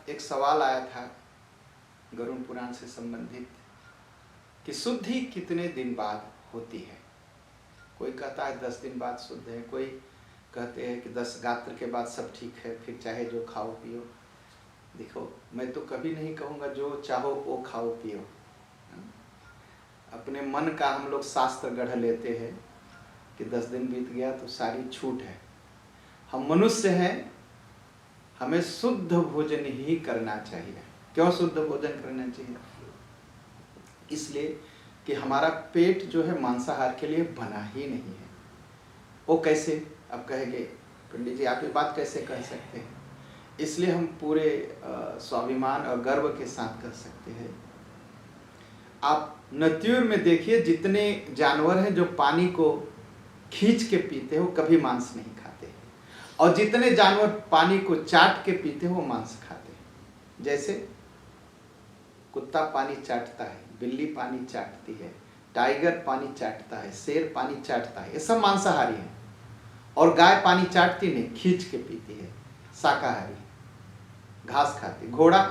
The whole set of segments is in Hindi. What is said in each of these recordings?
एक सवाल आया था गरुड़ पुराण से संबंधित कि शुद्धि कितने दिन बाद होती है। कोई कहता है 10 दिन बाद शुद्ध है, कोई कहते हैं कि 10 गात्र के बाद सब ठीक है, फिर चाहे जो खाओ पियो। देखो, मैं तो कभी नहीं कहूँगा जो चाहो वो खाओ पियो। अपने मन का हम लोग शास्त्र गढ़ लेते हैं कि 10 दिन बीत गया तो सारी छूट है। हम मनुष्य हैं, हमें शुद्ध भोजन ही करना चाहिए। क्यों शुद्ध भोजन करना चाहिए? इसलिए कि हमारा पेट जो है मांसाहार के लिए बना ही नहीं है। वो कैसे? अब कहेंगे पंडित जी आप ये बात कैसे कह सकते हैं? इसलिए हम पूरे स्वाभिमान और गर्व के साथ कह सकते हैं। आप नत्यूर में देखिए, जितने जानवर हैं जो पानी को खींच के पीते हैं वो कभी मांस नहीं खाते, और जितने जानवर पानी को चाट के पीते हैं वो मांस खाते हैं। जैसे कुत्ता पानी चाटता है, बिल्ली पानी चाटती है, टाइगर पानी चाटता है, शेर पानी चाटता है, ये सब मांसाहारी हैं। और गाय पानी चाटती नहीं, खींच के पीती है, शाकाहारी, घास खाती। घोड़ा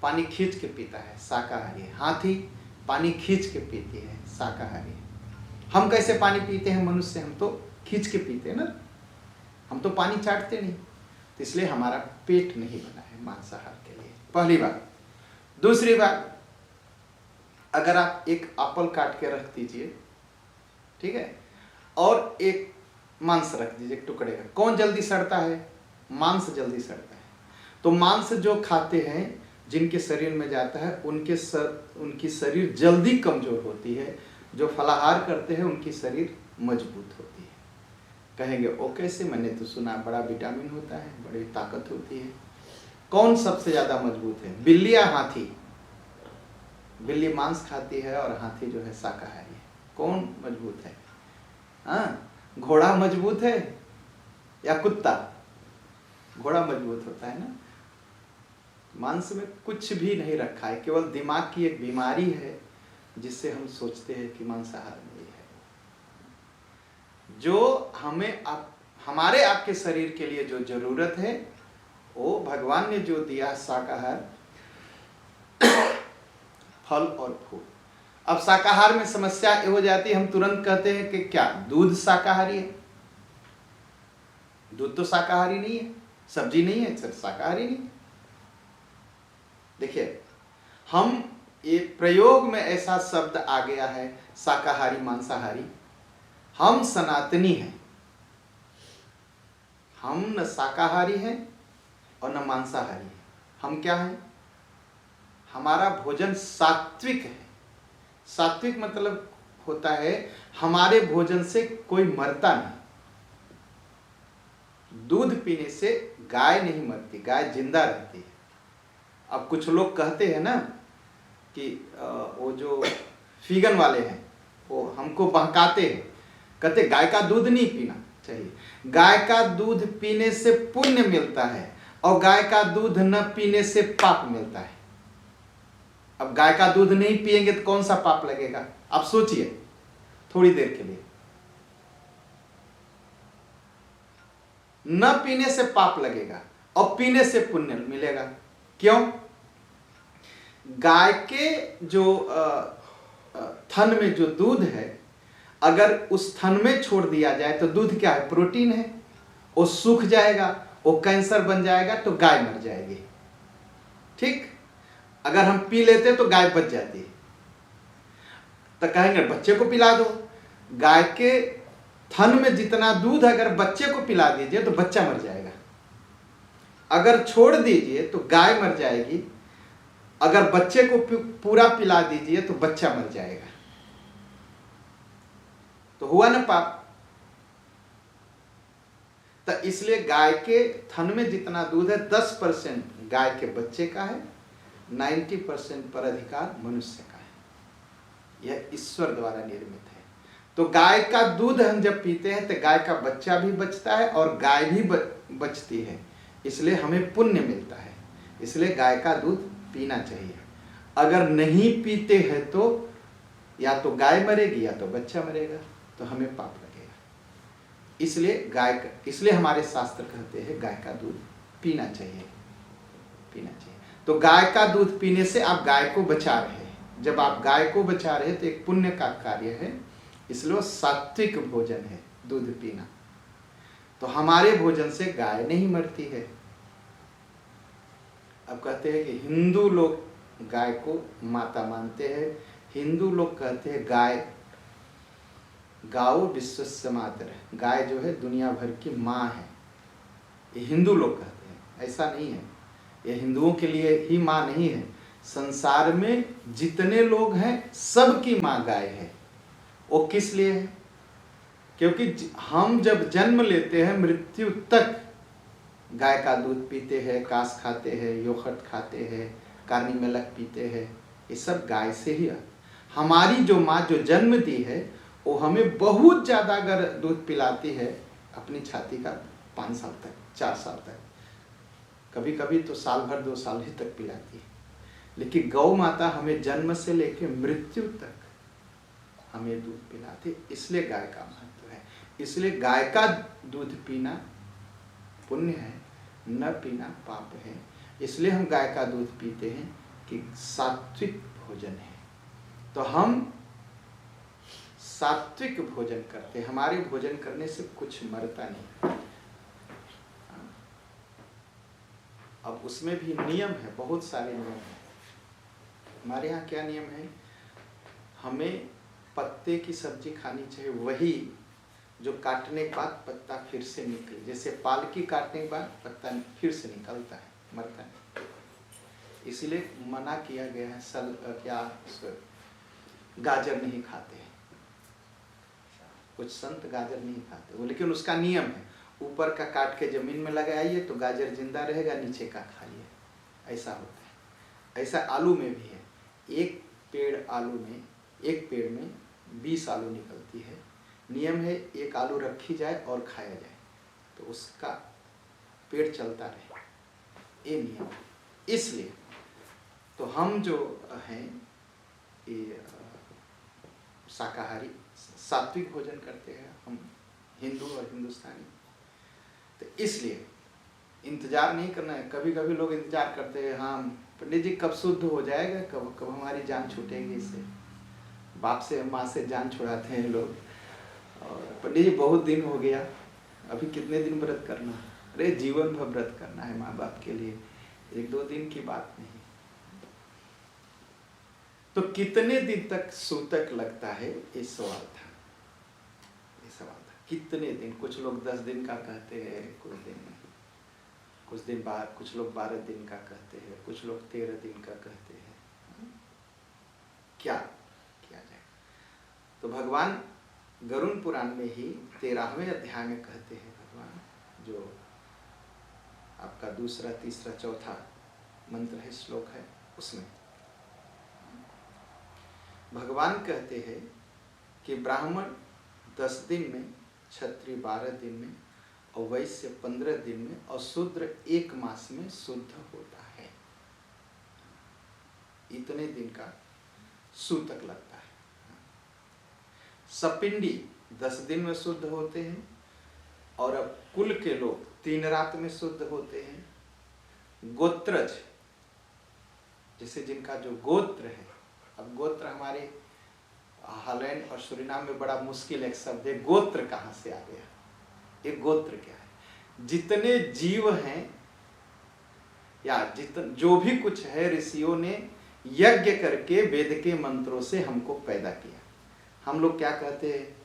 पानी खींच के पीता है, शाकाहारी है। हाथी पानी खींच के पीती है, शाकाहारी है। हम कैसे पानी पीते हैं मनुष्य? हम तो खींच के पीते हैं ना, हम तो पानी चाटते नहीं। तो इसलिए हमारा पेट नहीं बना है मांसाहार के लिए, पहली बात। दूसरी बात, अगर आप एक एप्पल काट के रख दीजिए, ठीक है, और एक मांस रख दीजिए, एक टुकड़े का, कौन जल्दी सड़ता है? मांस जल्दी सड़ता है। तो मांस जो खाते हैं, जिनके शरीर में जाता है, उनकी शरीर जल्दी कमजोर होती है। जो फलाहार करते हैं उनकी शरीर मजबूत होती है। कहेंगे ओ कैसे? मैंने तो सुना बड़ा विटामिन होता है, बड़ी ताकत होती है। कौन सबसे ज्यादा मजबूत है, बिल्ली या हाथी? बिल्ली मांस खाती है और हाथी जो है शाकाहारी है। कौन मजबूत है? हाँ, घोड़ा मजबूत है या कुत्ता? घोड़ा मजबूत होता है ना। मांस में कुछ भी नहीं रखा है, केवल दिमाग की एक बीमारी है जिससे हम सोचते हैं कि मांसाहार नहीं है। जो हमारे आपके शरीर के लिए जो जरूरत है वो भगवान ने जो दिया, शाकाहार, फल और फूल। अब शाकाहार में समस्या ये हो जाती है, हम तुरंत कहते हैं कि क्या दूध शाकाहारी है? दूध तो शाकाहारी नहीं है, सब्जी नहीं है, शाकाहारी नहीं। देखिए, हम ये प्रयोग में ऐसा शब्द आ गया है शाकाहारी मांसाहारी। हम सनातनी हैं, हम न शाकाहारी हैं और न मांसाहारी हैं। हम क्या हैं? हमारा भोजन सात्विक है। सात्विक मतलब होता है हमारे भोजन से कोई मरता नहीं। दूध पीने से गाय नहीं मरती, गाय जिंदा रहती है। अब कुछ लोग कहते हैं ना कि वो जो फिगन वाले हैं वो हमको बहकाते हैं, कहते गाय का दूध नहीं पीना चाहिए। गाय का दूध पीने से पुण्य मिलता है और गाय का दूध न पीने से पाप मिलता है। अब गाय का दूध नहीं पिएंगे तो कौन सा पाप लगेगा? आप सोचिए थोड़ी देर के लिए। न पीने से पाप लगेगा और पीने से पुण्य मिलेगा। क्यों? गाय के जो थन में जो दूध है, अगर उस थन में छोड़ दिया जाए तो दूध क्या है? प्रोटीन है। वो सूख जाएगा, वो कैंसर बन जाएगा तो गाय मर जाएगी। ठीक, अगर हम पी लेते तो गाय बच जाती है। तो कहेंगे बच्चे को पिला दो। गाय के थन में जितना दूध अगर बच्चे को पिला दीजिए तो बच्चा मर जाएगा। अगर छोड़ दीजिए तो गाय मर जाएगी, अगर बच्चे को पूरा पिला दीजिए तो बच्चा मर जाएगा। तो हुआ ना पाप। तो इसलिए गाय के थन में जितना दूध है 10% गाय के बच्चे का है, 90% पर अधिकार मनुष्य का है। यह ईश्वर द्वारा निर्मित है। तो गाय का दूध हम जब पीते हैं तो गाय का बच्चा भी बचता है और गाय भी बचती है, इसलिए हमें पुण्य मिलता है। इसलिए गाय का दूध पीना चाहिए। अगर नहीं पीते हैं तो या तो गाय मरेगी या तो बच्चा मरेगा, तो हमें पाप लगेगा। इसलिए हमारे शास्त्र कहते हैं गाय का दूध पीना चाहिए, पीना चाहिए। तो गाय का दूध पीने से आप गाय को बचा रहे हैं। जब आप गाय को बचा रहे हैं तो एक पुण्य का कार्य है, इसलिए सात्विक भोजन है दूध पीना। तो हमारे भोजन से गाय नहीं मरती है। अब कहते हैं कि हिंदू लोग गाय को माता मानते हैं। हिंदू लोग कहते हैं गाय गाओ विश्वस्य मातरः, गाय जो है दुनिया भर की माँ है। ये हिंदू लोग कहते हैं, ऐसा नहीं है। ये हिंदुओं के लिए ही माँ नहीं है, संसार में जितने लोग हैं सबकी माँ गाय है। वो किस लिए है? क्योंकि हम जब जन्म लेते हैं मृत्यु तक गाय का दूध पीते हैं, कास खाते हैं, योगर्ट खाते हैं, कार्नी मिल्क पीते हैं, ये सब गाय से ही है। हमारी जो माँ जो जन्म दी है वो हमें बहुत ज़्यादा अगर दूध पिलाती है, अपनी छाती का 5 साल तक, 4 साल तक, कभी कभी तो साल भर 2 साल ही तक पिलाती है। लेकिन गौ माता हमें जन्म से लेकर मृत्यु तक हमें दूध पिलाती, इसलिए गाय का महत्व है। इसलिए गाय का दूध पीना पुण्य है, न पीना पाप है। इसलिए हम गाय का दूध पीते हैं कि सात्विक भोजन है। तो हम सात्विक भोजन करते हैं, हमारे भोजन करने से कुछ मरता नहीं। अब उसमें भी नियम है, बहुत सारे नियम हैं। हमारे यहाँ क्या नियम है? हमें पत्ते की सब्जी खानी चाहिए, वही जो काटने के बाद पत्ता फिर से निकले। जैसे पालकी काटने के बाद पत्ता फिर से निकलता है, मरता है। इसलिए मना किया गया है। गाजर नहीं खाते हैं, कुछ संत गाजर नहीं खाते वो, लेकिन उसका नियम है, ऊपर का काट के जमीन में लगाइए तो गाजर जिंदा रहेगा, नीचे का खाइए, ऐसा होता है। ऐसा आलू में भी है। एक पेड़ में 20 आलू निकलती है। नियम है 1 आलू रखी जाए और खाया जाए तो उसका पेड़ चलता रहे, ये नियम है। इसलिए तो हम जो हैं ये शाकाहारी सात्विक भोजन करते हैं, हम हिंदू और हिंदुस्तानी। तो इसलिए इंतजार नहीं करना है। कभी कभी लोग इंतजार करते हैं, हाँ पंडित जी कब शुद्ध हो जाएगा, कब हमारी जान छूटेगी इससे। बाप से माँ से जान छुड़ाते हैं लोग, और पंडित जी बहुत दिन हो गया, अभी कितने दिन व्रत करना? अरे जीवन भर व्रत करना है माँ बाप के लिए, 1-2 दिन की बात नहीं। तो कितने दिन तक सूतक लगता है, ये सवाल था। कितने दिन? कुछ लोग 10 दिन का कहते हैं, कुछ दिन बाद, कुछ लोग 12 दिन का कहते हैं, कुछ लोग 13 दिन का कहते हैं। क्या किया जाए? तो भगवान गरुड़ पुराण में ही 13वें अध्याय में कहते हैं, भगवान जो आपका 2रा, 3रा, 4था मंत्र है, श्लोक है, उसमें भगवान कहते हैं कि ब्राह्मण 10 दिन में, क्षत्रिय 12 दिन में और वैश्य 15 दिन में और शूद्र 1 मास में शुद्ध होता है। इतने दिन का सूतक लगता है। सपिंडी 10 दिन में शुद्ध होते हैं, और अब कुल के लोग 3 रात में शुद्ध होते हैं। गोत्रज, जैसे जिनका जो गोत्र है, अब गोत्र हमारे हॉलैंड और सूरीनाम में बड़ा मुश्किल एक शब्द है, गोत्र कहाँ से आ गया? ये गोत्र क्या है? जितने जीव हैं या जो भी कुछ है, ऋषियों ने यज्ञ करके वेद के मंत्रों से हमको पैदा किया। हम लोग क्या कहते हैं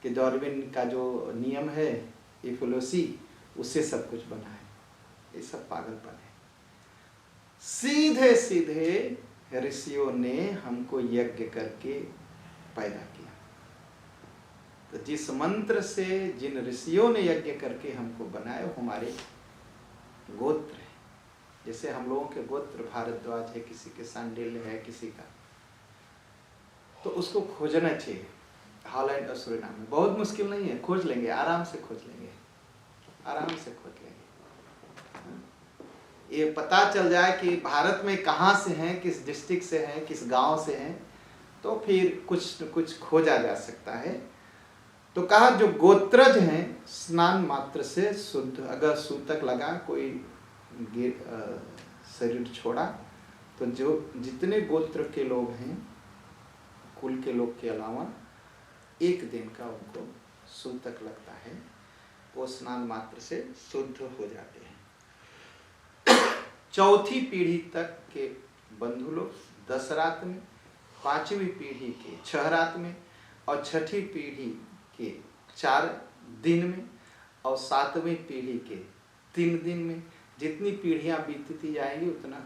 कि डार्विन का जो नियम है, इवोल्यूशन, उससे सब कुछ बना है। ये सब पागलपन है। सीधे सीधे ऋषियों ने हमको यज्ञ करके पैदा किया। तो जिस मंत्र से, जिन ऋषियों ने यज्ञ करके हमको बनाया, वो हमारे गोत्र है। जैसे हम लोगों के गोत्र भारद्वाज है, किसी के सांडिल्य है, किसी का, तो उसको खोजना चाहिए। हॉलैंड और सूरीनाम में बहुत मुश्किल नहीं है, खोज लेंगे, आराम से खोज लेंगे, आराम से खोज लेंगे। ये पता चल जाए कि भारत में कहाँ से हैं, किस डिस्ट्रिक्ट से हैं, किस गांव से हैं, तो फिर कुछ न कुछ खोजा जा सकता है। तो कहा जो गोत्रज हैं, स्नान मात्र से शुद्ध, अगर सूतक लगा, कोई शरीर छोड़ा तो जो जितने गोत्र के लोग हैं, कुल के लोग के अलावा, एक दिन का उनको सूतक लगता है। वो स्नान मात्र से शुद्ध हो जाते हैं। चौथी पीढ़ी तक के बंधु लोग 10 रात में, 5वीं पीढ़ी के 6 रात में, और 6ठी पीढ़ी के 4 दिन में, और 7वीं पीढ़ी के 3 दिन में। जितनी पीढ़ियां बीतती जाएंगी उतना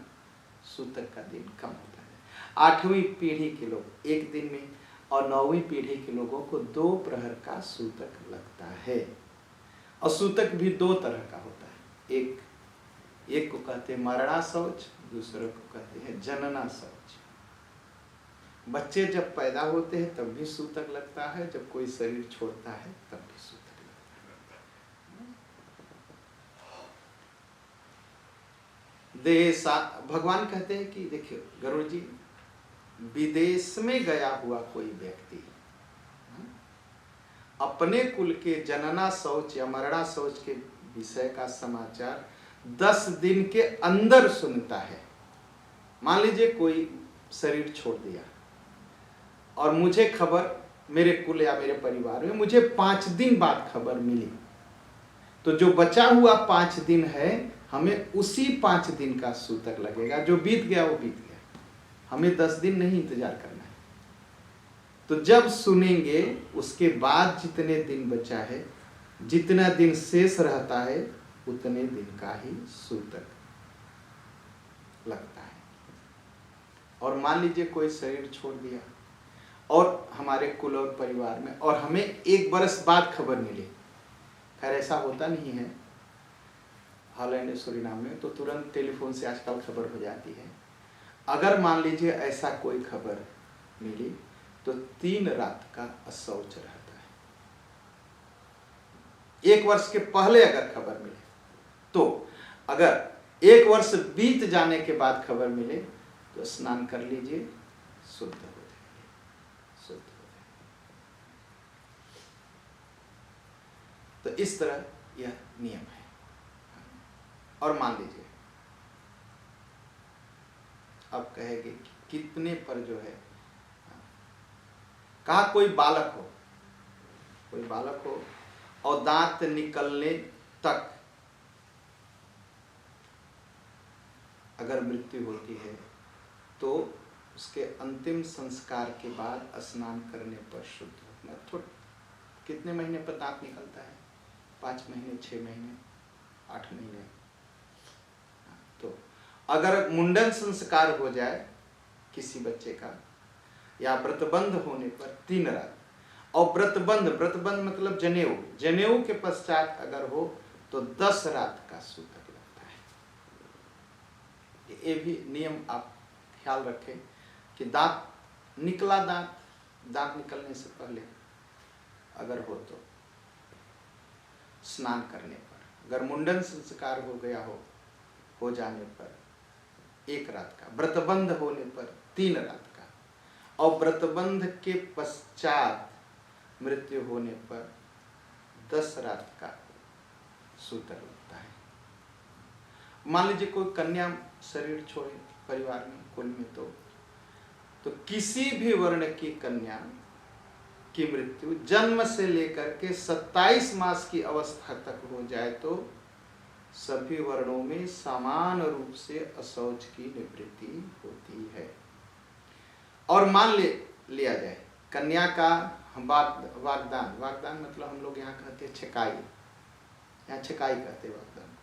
सूतक का दिन कम होता है। 8वीं पीढ़ी के लोग 1 दिन में, और 9वीं पीढ़ी के लोगों को 2 प्रहर का सूतक लगता है। और सूतक भी 2 तरह का होता है। एक को कहते हैं मरणा शौच, दूसरे को कहते हैं जनना शौच। बच्चे जब पैदा होते हैं तब भी सूतक लगता है, जब कोई शरीर छोड़ता है तब भी सूतक लगता है। भगवान कहते हैं कि देखिए गरुड़ जी, विदेश में गया हुआ कोई व्यक्ति अपने कुल के जनना शौच या मरणा शौच के विषय का समाचार 10 दिन के अंदर सुनता है। मान लीजिए कोई शरीर छोड़ दिया और मुझे खबर, मेरे कुल या मेरे परिवार में मुझे 5 दिन बाद खबर मिली, तो जो बचा हुआ 5 दिन है हमें उसी 5 दिन का सूतक लगेगा। जो बीत गया वो बीत गया, हमें 10 दिन नहीं इंतजार करना है। तो जब सुनेंगे उसके बाद जितने दिन बचा है, जितना दिन शेष रहता है, उतने दिन का ही सूतक लगता है। और मान लीजिए कोई शरीर छोड़ दिया और हमारे कुल और परिवार में, और हमें 1 बरस बाद खबर मिली। खैर ऐसा होता नहीं है हॉलैंड सूरीनाम में, तो तुरंत टेलीफोन से आजकल खबर हो जाती है। अगर मान लीजिए ऐसा कोई खबर मिली तो 3 रात का अशौच रहता है। 1 वर्ष के पहले अगर खबर मिले, तो अगर 1 वर्ष बीत जाने के बाद खबर मिले तो स्नान कर लीजिए, शुद्ध हो जाएंगे, शुद्ध हो जाएंगे। तो इस तरह यह नियम है। और मान लीजिए अब कहेंगे कितने पर जो है, कहा कोई बालक हो और दांत निकलने तक अगर मृत्यु होती है तो उसके अंतिम संस्कार के बाद स्नान करने पर शुद्ध होना। तो कितने महीने पर दांत निकलता है? 5 महीने, 6 महीने, 8 महीने। तो अगर मुंडन संस्कार हो जाए किसी बच्चे का, या व्रतबंध होने पर 3 रात, और व्रतबंध मतलब जनेऊ के पश्चात अगर हो तो 10 रात का सूतक लगता है। ये भी नियम आप ख्याल रखें कि दांत निकलने से पहले अगर हो तो स्नान करने पर, अगर मुंडन संस्कार हो गया हो जाने पर 1 रात का, व्रतबंध होने पर 3 रात का, और व्रतबंध के पश्चात मृत्यु होने पर 10 रात का सूतक लगता है। मान लीजिए कोई कन्या शरीर छोड़े परिवार में, कुल में, तो किसी भी वर्ण की कन्या की मृत्यु जन्म से लेकर के 27 मास की अवस्था तक हो जाए तो सभी वर्णों में समान रूप से अशौच की निवृत्ति होती है। और मान लिया जाए कन्या का वागदान मतलब हम लोग यहाँ कहते हैं छेकाई, यहाँ छेकाई कहते हैं वागदान।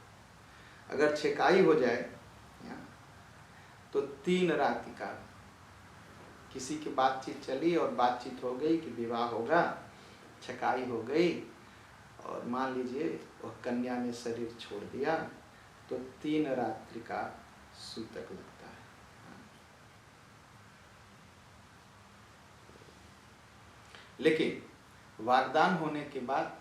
अगर छेकाई हो जाए तो 3 रात का, किसी की बातचीत चली और बातचीत हो गई कि विवाह होगा, छेकाई हो गई, और मान लीजिए वह कन्या ने शरीर छोड़ दिया तो 3 रात्रि का सूतक लगता है। लेकिन वागदान होने के बाद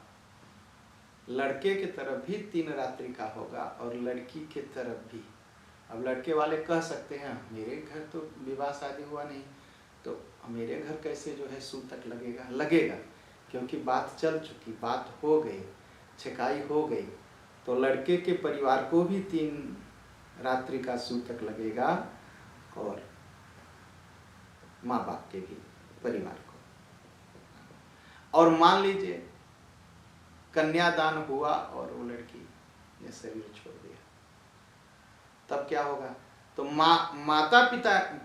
लड़के के तरफ भी 3 रात्रि का होगा और लड़की के तरफ भी। अब लड़के वाले कह सकते हैं मेरे घर तो विवाह शादी हुआ नहीं, तो मेरे घर कैसे जो है सूतक लगेगा, क्योंकि बात चल चुकी, बात हो गई, छेकाई हो गई, तो लड़के के परिवार को भी 3 रात्रि का सूतक लगेगा और माँ बाप के भी परिवार को। और मान लीजिए कन्यादान हुआ और वो लड़की ने शरीर छोड़ दिया, तब क्या होगा? तो माता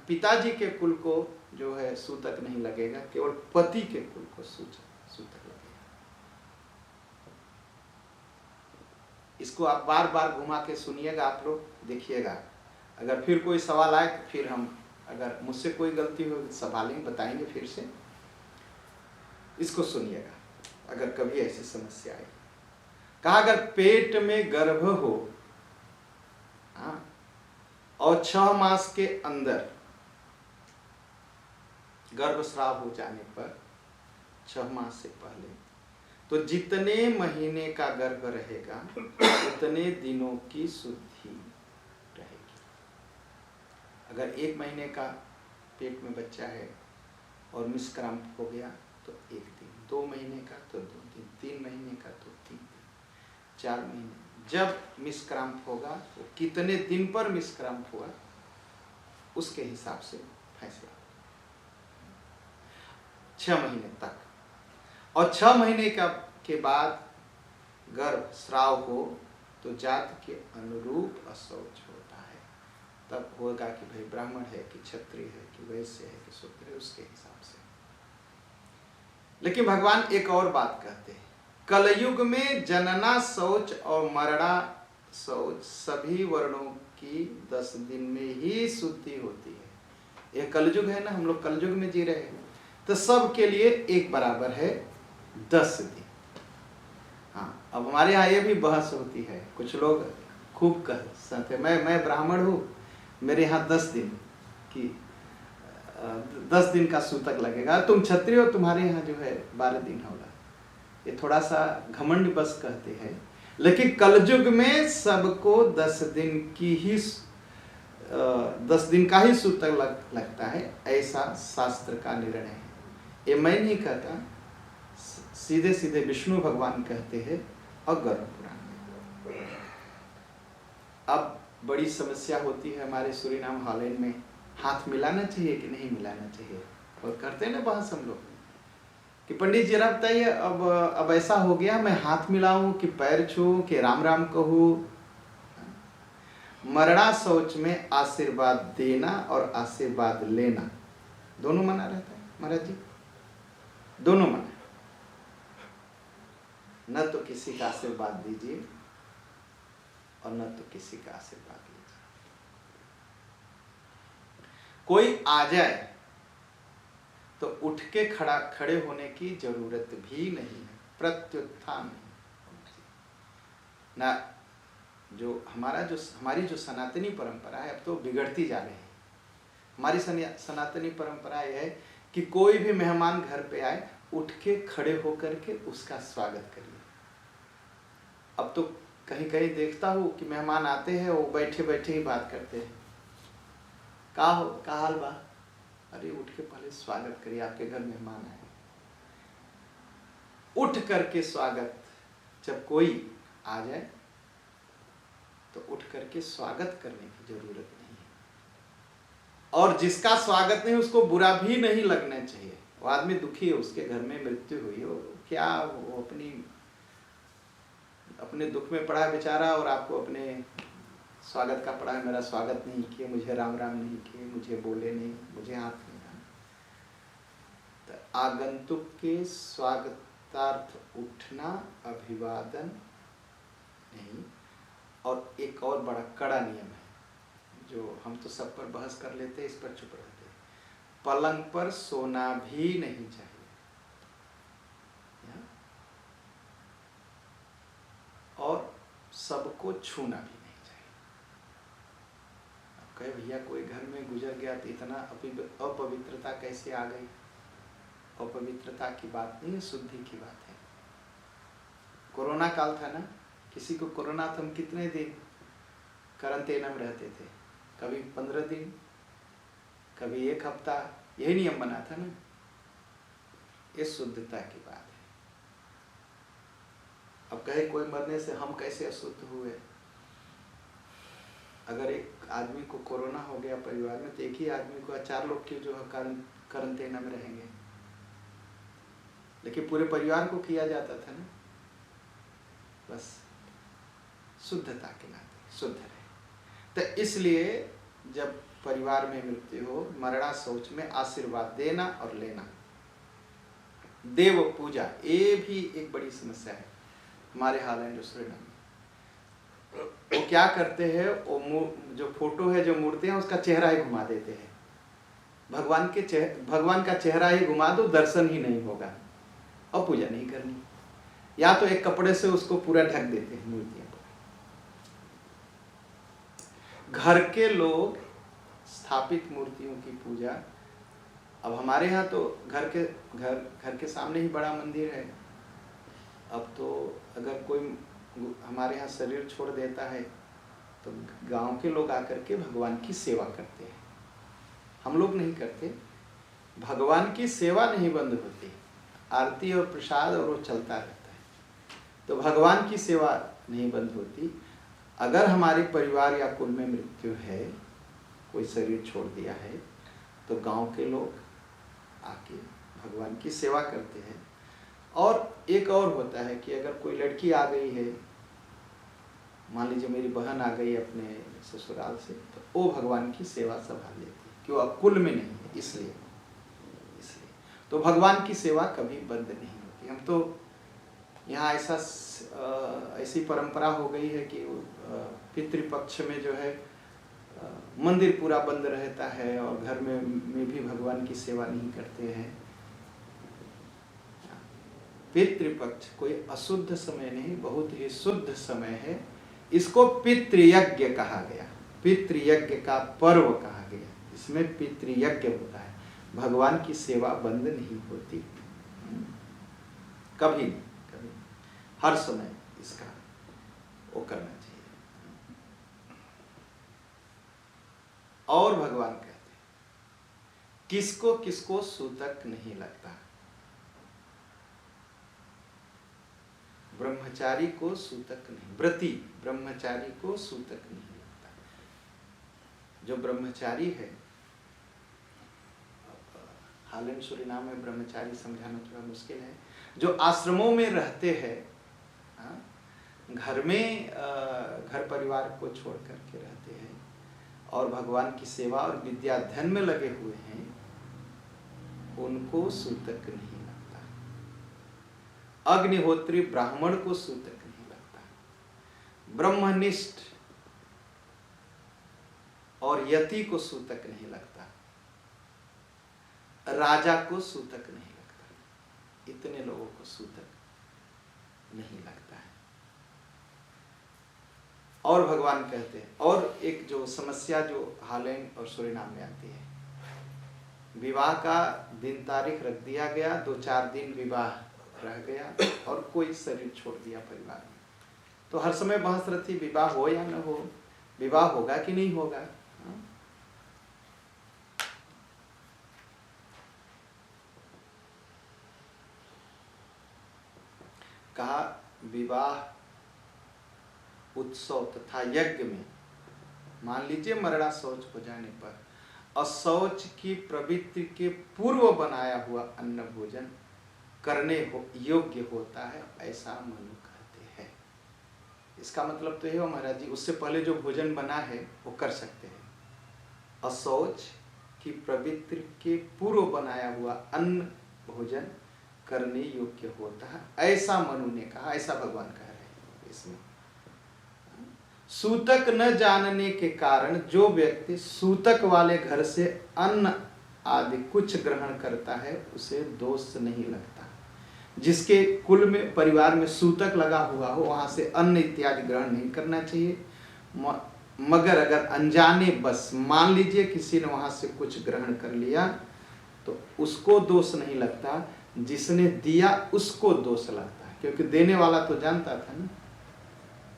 पिताजी के कुल को जो है सूतक नहीं लगेगा, केवल पति के कुल को सूतक लगेगा। इसको आप बार बार घुमा के सुनिएगा, आप लोग देखिएगा। अगर फिर कोई सवाल आए तो फिर हम, अगर मुझसे कोई गलती हो तो सवालें बताएंगे फिर से, इसको सुनिएगा अगर कभी ऐसी समस्या आई। कहा अगर पेट में गर्भ हो और 6 मास के अंदर गर्भस्राव हो जाने पर 6 मास से पहले, तो जितने महीने का गर्भ रहेगा उतने दिनों की शुद्धि रहेगी। अगर 1 महीने का पेट में बच्चा है और मिसक्रांत हो गया तो 1 दिन, 2 महीने का तो 2 दिन, 3 महीने का तो 3 दिन, 4 महीने। जब मिसक्रांत होगा वो कितने दिन पर मिसक्रांत हुआ उसके हिसाब से फैसला। 6 महीने तक, और 6 महीने के बाद गर्भ स्राव हो तो जात के अनुरूप अशौच होता है। तब होगा कि भाई ब्राह्मण है कि क्षत्रिय है कि वैश्य है कि शूद्र है, उसके हिसाब से। लेकिन भगवान एक और बात कहते हैं, कलयुग में जनना शौच और मरणा शौच सभी वर्णों की 10 दिन में ही शुद्धि होती है। यह कलयुग है ना, हम लोग कलयुग में जी रहे हैं, तो सब के लिए एक बराबर है 10 दिन। हाँ, अब हमारे यहाँ ये भी बहस होती है, कुछ लोग खूब कहते हैं मैं ब्राह्मण हूँ, मेरे यहाँ 10 दिन की 10 दिन का सूतक लगेगा, तुम क्षत्रिय हो, तुम्हारे यहाँ जो है 12 दिन होगा। ये थोड़ा सा घमंड बस कहते हैं, लेकिन कलयुग में सबको 10 दिन की ही 10 दिन का ही सूतक लगता है, ऐसा शास्त्र का निर्णय है। ये मैं नहीं कहता, सीधे सीधे विष्णु भगवान कहते हैं अगरुड़ पुराण में। अब बड़ी समस्या होती है हमारे सूरीनाम हॉलैंड में, हाथ मिलाना चाहिए कि नहीं मिलाना चाहिए, और करते हैं ना बहस हम लोग कि पंडित जी जरा बताइए, अब ऐसा हो गया, मैं हाथ मिलाऊं कि पैर छूं कि राम राम कहूं। मरणा शौच में आशीर्वाद देना और आशीर्वाद लेना दोनों मना रहता है महाराज जी, दोनों मना। न तो किसी का आशीर्वाद दीजिए और न तो किसी का आशीर्वाद लीजिए। कोई आ जाए तो उठ के खड़े होने की जरूरत भी नहीं है, प्रत्युत्थान नहीं ना। जो हमारी जो सनातनी परंपरा है, अब तो बिगड़ती जा रही है। हमारी सनातनी परंपरा यह है कि कोई भी मेहमान घर पे आए, उठ के खड़े होकर के उसका स्वागत करिए। अब तो कहीं कहीं देखता हूँ कि मेहमान आते हैं, वो बैठे बैठे ही बात करते हैं, का हाल बा, अरे उठ के पहले स्वागत करिए, आपके घर मेहमान आए। उठ करके स्वागत, जब कोई आ जाए तो उठ करके स्वागत करने की जरूरत नहीं है। और जिसका स्वागत नहीं उसको बुरा भी नहीं लगना चाहिए। वो आदमी दुखी है, उसके घर में मृत्यु हुई हो, क्या वो अपने दुख में पड़ा है बेचारा, और आपको अपने स्वागत का पड़ा है, मेरा स्वागत नहीं किए, मुझे राम राम नहीं किए, मुझे बोले नहीं, मुझे हाथ नहीं डाला। तो आगंतुक के स्वागतार्थ उठना अभिवादन नहीं। और एक और बड़ा कड़ा नियम है, जो हम तो सब पर बहस कर लेते हैं, इस पर चुप रहते हैं, पलंग पर सोना भी नहीं चाहिए। और सबको छूना भी नहीं चाहिए। अब कहे भैया कोई घर में गुजर गया तो इतना अपवित्रता कैसे आ गई? अपवित्रता की बात नहीं है, शुद्धि की बात है। कोरोना काल था ना, किसी को कोरोना था, हम कितने दिन क्वारंटाइन में रहते थे, कभी 15 दिन, कभी 1 हफ्ता, यही नियम बना था ना। ये शुद्धता की बात है। अब कहे कोई मरने से हम कैसे अशुद्ध हुए? अगर एक आदमी को कोरोना हो गया परिवार में, तो एक ही आदमी को 4 लोग के जो है क्वारंटाइन में रहेंगे, लेकिन पूरे परिवार को किया जाता था ना। बस शुद्धता के नाते शुद्ध रहे। तो इसलिए जब परिवार में मृत्यु हो, मरणा शौच में आशीर्वाद देना और लेना। देव पूजा, ये भी एक बड़ी समस्या है हमारे हालैंड सुरीनाम में। वो क्या करते हैं, वो जो फोटो है, जो मूर्ति है, उसका चेहरा ही घुमा देते हैं। भगवान का चेहरा ही घुमा दो, दर्शन ही नहीं होगा और पूजा नहीं करनी। या तो एक कपड़े से उसको पूरा ढक देते हैं मूर्तियों को। घर के लोग स्थापित मूर्तियों की पूजा, अब हमारे यहाँ तो घर के सामने ही बड़ा मंदिर है। अब तो अगर कोई हमारे यहाँ शरीर छोड़ देता है तो गांव के लोग आकर के भगवान की सेवा करते हैं। हम लोग नहीं करते। भगवान की सेवा नहीं बंद होती, आरती और प्रसाद और वो चलता रहता है। तो भगवान की सेवा नहीं बंद होती। अगर हमारे परिवार या कुल में मृत्यु है, कोई शरीर छोड़ दिया है, तो गांव के लोग आके भगवान की सेवा करते हैं। और एक और होता है कि अगर कोई लड़की आ गई है, मान लीजिए मेरी बहन आ गई अपने ससुराल से, तो वो भगवान की सेवा संभाल लेती है, क्यों, अब कुल में नहीं है इसलिए। तो भगवान की सेवा कभी बंद नहीं होती। हम तो यहाँ ऐसी परंपरा हो गई है कि पितृपक्ष में जो है मंदिर पूरा बंद रहता है और घर में भी भगवान की सेवा नहीं करते हैं। पितृपक्ष कोई अशुद्ध समय नहीं, बहुत ही शुद्ध समय है। इसको पितृयज्ञ कहा गया, पितृयज्ञ का पर्व कहा गया। इसमें पितृयज्ञ होता है, भगवान की सेवा बंद नहीं होती, कभी नहीं, कभी हर समय इसका वो करना चाहिए। और भगवान कहते हैं किसको किसको सूतक नहीं लगता। ब्रह्मचारी को सूतक नहीं, व्रती ब्रह्मचारी को सूतक नहीं लगता। जो ब्रह्मचारी है, हालैंड सुरीनाम में ब्रह्मचारी समझाना थोड़ा मुश्किल है। जो आश्रमों में रहते हैं, घर में घर परिवार को छोड़ करके रहते हैं और भगवान की सेवा और विद्या अध्ययन में लगे हुए हैं, उनको सूतक नहीं लगता। अग्निहोत्री ब्राह्मण को सूतक नहीं लगता। ब्रह्मनिष्ठ और यति को सूतक नहीं लगता। राजा को सूतक नहीं लगता। इतने लोगों को सूतक नहीं लगता है। और भगवान कहते हैं, और एक जो समस्या जो हालैंड और सूरीनाम में आती है, विवाह का दिन तारीख रख दिया गया, 2-4 दिन विवाह रह गया और कोई शरीर छोड़ दिया परिवार में, तो हर समय बहस रहती, विवाह हो या न हो, विवाह होगा कि नहीं होगा। कहा विवाह उत्सव तथा यज्ञ में मान लीजिए मरणा शौच हो जाने पर अशौच की प्रवृत्ति के पूर्व बनाया हुआ अन्न भोजन करने योग्य होता है, ऐसा मनु कहते हैं। इसका मतलब तो ये हो महाराज जी, उससे पहले जो भोजन बना है वो कर सकते हैं। अशौच की प्रवृत्ति के पूर्व बनाया हुआ अन्न भोजन करने योग्य होता है, ऐसा मनु ने कहा, ऐसा भगवान कह रहे हैं। इसमें सूतक न जानने के कारण जो व्यक्ति सूतक वाले घर से अन्न आदि कुछ ग्रहण करता है, उसे दोष नहीं लगता। जिसके कुल में परिवार में सूतक लगा हुआ हो, वहां से अन्न इत्यादि ग्रहण नहीं करना चाहिए। मगर अगर अनजाने बस मान लीजिए किसी ने वहां से कुछ ग्रहण कर लिया, तो उसको दोष नहीं लगता, जिसने दिया उसको दोष लगता है, क्योंकि देने वाला तो जानता था ना।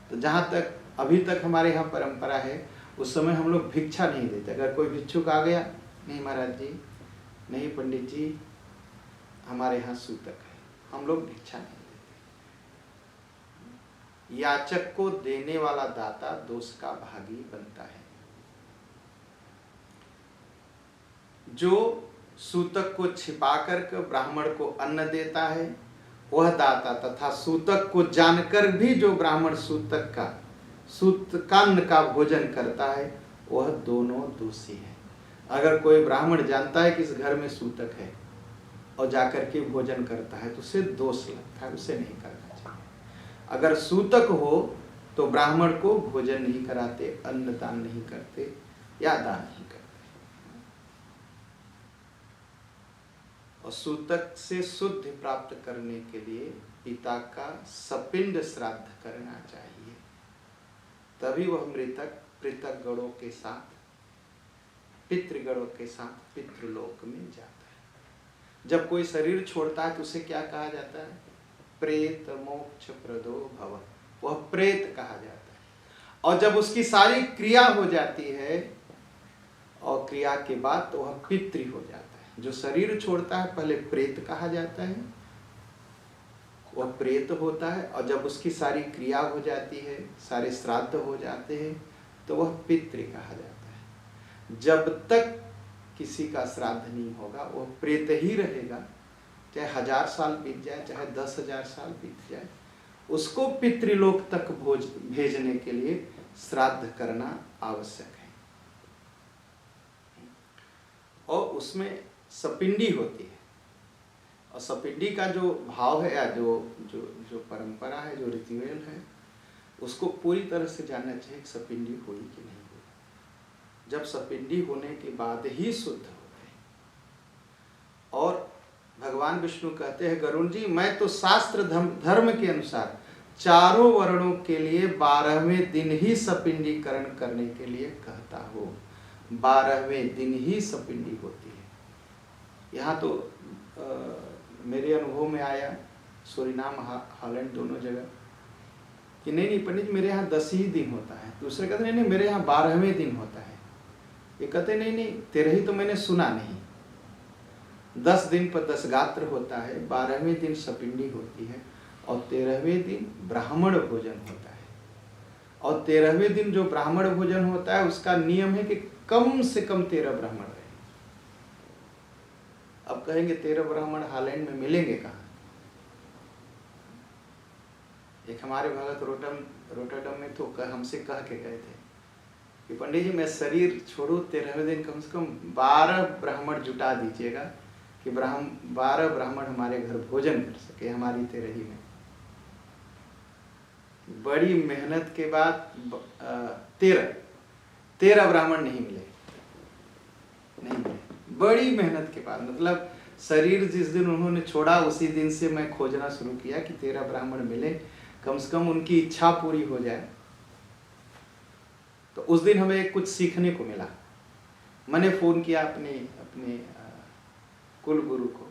तो जहां तक अभी तक हमारे यहाँ परंपरा है, उस समय हम लोग भिक्षा नहीं देते। अगर कोई भिक्षुक आ गया, नहीं महाराज जी, नहीं पंडित जी, हमारे यहाँ सूतक है, हम लोग भिक्षा नहीं देते। याचक को देने वाला दाता दोष का भागी बनता है। जो सूतक को छिपा कर ब्राह्मण को अन्न देता है वह दाता, तथा सूतक को जानकर भी जो ब्राह्मण सूतकान्न का भोजन करता है वह दोनों दोषी है। अगर कोई ब्राह्मण जानता है कि इस घर में सूतक है और जाकर के भोजन करता है तो उसे दोष लगता है, उसे नहीं करना चाहिए। अगर सूतक हो तो ब्राह्मण को भोजन नहीं कराते, अन्न दान नहीं करते या दान नहीं करते। और सूतक से शुद्धि प्राप्त करने के लिए पिता का सपिंड श्राद्ध करना चाहिए, तभी वह मृतक पृथक गणों के साथ, पितृगणों के साथ पितृलोक में जाता है। जब कोई शरीर छोड़ता है तो उसे क्या कहा जाता है? प्रेत मोक्ष प्रदो भव, वह प्रेत कहा जाता है। और जब उसकी सारी क्रिया हो जाती है और क्रिया के बाद तो वह पितृ हो जाता है। जो शरीर छोड़ता है पहले प्रेत कहा जाता है, वह प्रेत होता है, और जब उसकी सारी क्रिया हो जाती है, सारे श्राद्ध हो जाते हैं तो वह पितृ कहा जाता है। जब तक किसी का श्राद्ध नहीं होगा वह प्रेत ही रहेगा, चाहे 1000 साल बीत जाए, चाहे 10,000 साल बीत जाए, उसको पितृलोक तक भेजने के लिए श्राद्ध करना आवश्यक है। और उसमें सपिंडी होती है, और सपिंडी का जो भाव है या जो परंपरा है, जो रिचुअल है, उसको पूरी तरह से जानना चाहिए कि सपिंडी हुई कि नहीं हुई। जब सपिंडी होने के बाद ही शुद्ध होते हैं। और भगवान विष्णु कहते हैं, गरुड़ जी मैं तो शास्त्र धर्म के अनुसार चारों वर्णों के लिए 12वें दिन ही सपिंडीकरण करने के लिए कहता हूँ। 12वें दिन ही सपिंडी होती है। यहाँ तो मेरे अनुभव में आया, सूरीनाम हॉलैंड दोनों जगह, कि नहीं पंडित मेरे यहाँ 10 ही दिन होता है। दूसरे कहते नहीं मेरे यहाँ 12वें दिन होता है। ये कहते नहीं 13 ही तो मैंने सुना नहीं। 10 दिन पर 10 गात्र होता है, 12वें दिन सपिंडी होती है, और 13वें दिन ब्राह्मण भोजन होता है। और 13वें दिन जो ब्राह्मण भोजन होता है उसका नियम है कि कम से कम 13 ब्राह्मण रहे। अब कहेंगे 13 ब्राह्मण हॉलैंड में मिलेंगे कहाँ? एक हमारे भगत रोटरडम में तो हमसे कह के गए थे कि पंडित जी मैं शरीर छोड़ू 13वें दिन कम से कम 12 ब्राह्मण जुटा दीजिएगा कि 12 ब्राह्मण हमारे घर भोजन कर सके हमारी 13ही में। बड़ी मेहनत के बाद 13 ब्राह्मण नहीं मिले। बड़ी मेहनत के बाद, मतलब शरीर जिस दिन उन्होंने छोड़ा उसी दिन से मैं खोजना शुरू किया कि 13 ब्राह्मण मिले, कम से कम उनकी इच्छा पूरी हो जाए। तो उस दिन हमें कुछ सीखने को मिला। मैंने फोन किया अपने कुल गुरु को।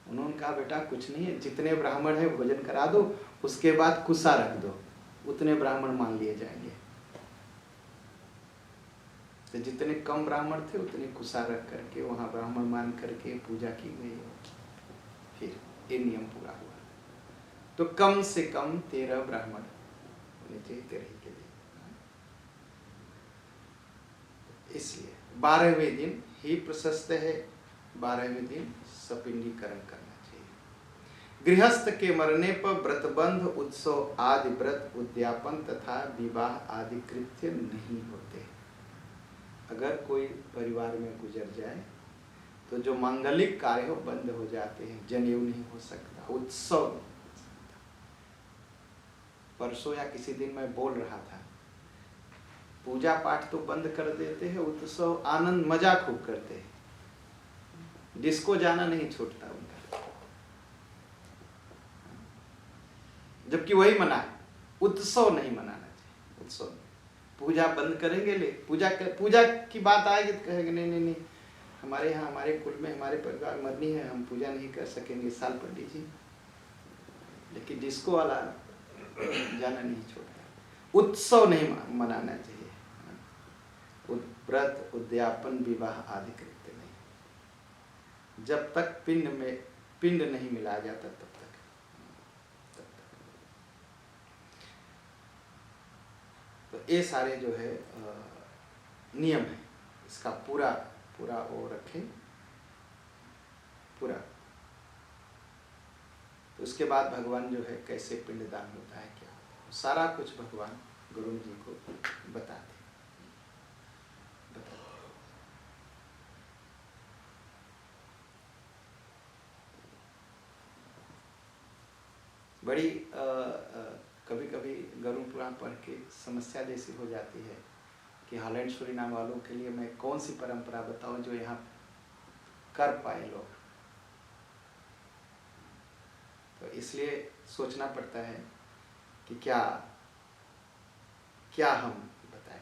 उन्होंने कहा बेटा कुछ नहीं है, जितने ब्राह्मण है भोजन करा दो, उसके बाद कुसा रख दो, उतने ब्राह्मण मान लिए जाएंगे। तो जितने कम ब्राह्मण थे उतने कुसा रख करके वहां ब्राह्मण मान करके पूजा की गई। फिर ये नियम पूरा हुआ। तो कम से कम 13 ब्राह्मण होने चाहिए 13 के दिन। इसलिए 12वें दिन ही प्रशस्त है, 12वें दिन सपिंडीकरण करना चाहिए। गृहस्थ के मरने पर व्रतबंध, उत्सव आदि व्रत उद्यापन तथा विवाह आदि कृत्य नहीं होते। अगर कोई परिवार में गुजर जाए तो जो मांगलिक कार्य हो बंद हो जाते हैं। जनेऊ नहीं हो सकता, उत्सव नहीं हो सकता। परसों या किसी दिन मैं बोल रहा था, पूजा पाठ तो बंद कर देते हैं, उत्सव आनंद मजा खूब करते हैं। डिस्को जाना नहीं छूटता उनका, जबकि वही मना है। उत्सव नहीं मनाना चाहिए। उत्सव पूजा बंद करेंगे, ले पूजा की बात आएगी तो कहेंगे नहीं हमारे यहाँ हमारे कुल में हमारे परिवार मरनी है, हम पूजा नहीं कर सकेंगे इस साल पंडित जी। लेकिन डिस्को वाला जाना नहीं छोड़ता। उत्सव नहीं मनाना चाहिए। व्रत उद्यापन विवाह आदि कृत्य नहीं, जब तक पिंड नहीं मिलाया जाता तब तक। तो ये सारे जो है नियम है, इसका पूरा वो रखें। पूरा। तो उसके बाद भगवान जो है कैसे पिंडदान होता है, क्या सारा कुछ भगवान गुरु जी को बताते। बड़ी कभी कभी गरुड़ पुराण पढ़ के समस्या जैसी हो जाती है कि हॉलैंड सूरीनाम वालों के लिए मैं कौन सी परंपरा बताऊं जो यहाँ कर पाए लोग। तो इसलिए सोचना पड़ता है कि क्या क्या हम बताएं।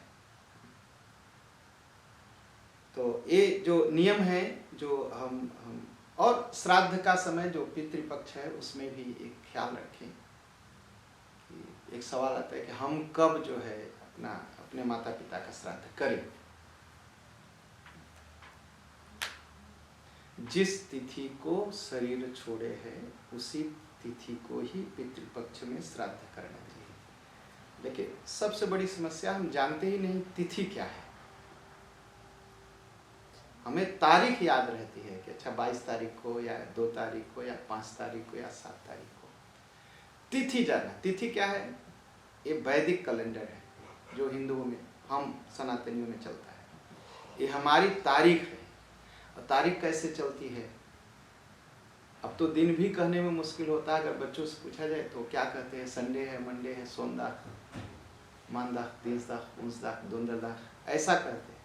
तो ये जो नियम है जो हम और श्राद्ध का समय जो पितृपक्ष है उसमें भी एक ख्याल रखें कि एक सवाल आता है कि हम कब जो है अपने माता पिता का श्राद्ध करें। जिस तिथि को शरीर छोड़े है उसी तिथि को ही पितृपक्ष में श्राद्ध करना चाहिए। लेकिन सबसे बड़ी समस्या हम जानते ही नहीं तिथि क्या है। हमें तारीख याद रहती है कि अच्छा 22 तारीख को या 2 तारीख को या 5 तारीख को या 7 तारीख को। तिथि जाना, तिथि क्या है? ये वैदिक कैलेंडर है जो हिंदुओं में, हम सनातनियों में चलता है। ये हमारी तारीख है। और तारीख कैसे चलती है? अब तो दिन भी कहने में मुश्किल होता है। अगर बच्चों से पूछा जाए तो क्या कहते हैं? संडे है, मंडे है, सोमदाख, मानदाख, दिसदाख, ऊंसदाख, दोंदरदाख, ऐसा कहते हैं।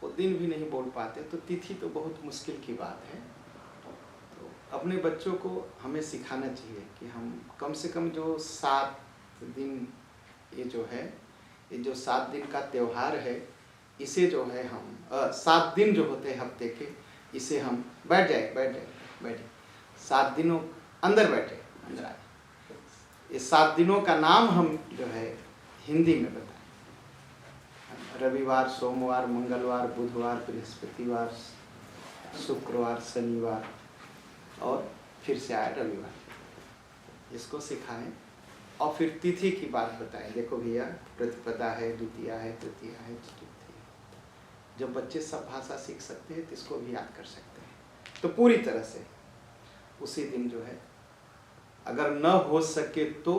वो दिन भी नहीं बोल पाते। तो तिथि तो बहुत मुश्किल की बात है। तो अपने बच्चों को हमें सिखाना चाहिए कि हम कम से कम जो 7 दिन, ये जो 7 दिन का त्यौहार है, इसे जो है हम 7 दिन जो होते हैं हफ्ते के, इसे हम बैठ जाए 7 दिनों अंदर बैठे, अंदर आए। इस 7 दिनों का नाम हम जो है हिंदी में बताएं। रविवार, सोमवार, मंगलवार, बुधवार, बृहस्पतिवार, शुक्रवार, शनिवार और फिर से आए रविवार। इसको सिखाएं और फिर तिथि की बात बताएं। देखो भैया, प्रतिपदा है, द्वितीया है, तृतीया है, चतुर्थी है। जब बच्चे सब भाषा सीख सकते हैं तो इसको भी याद कर सकते हैं। तो पूरी तरह से उसी दिन जो है, अगर न हो सके तो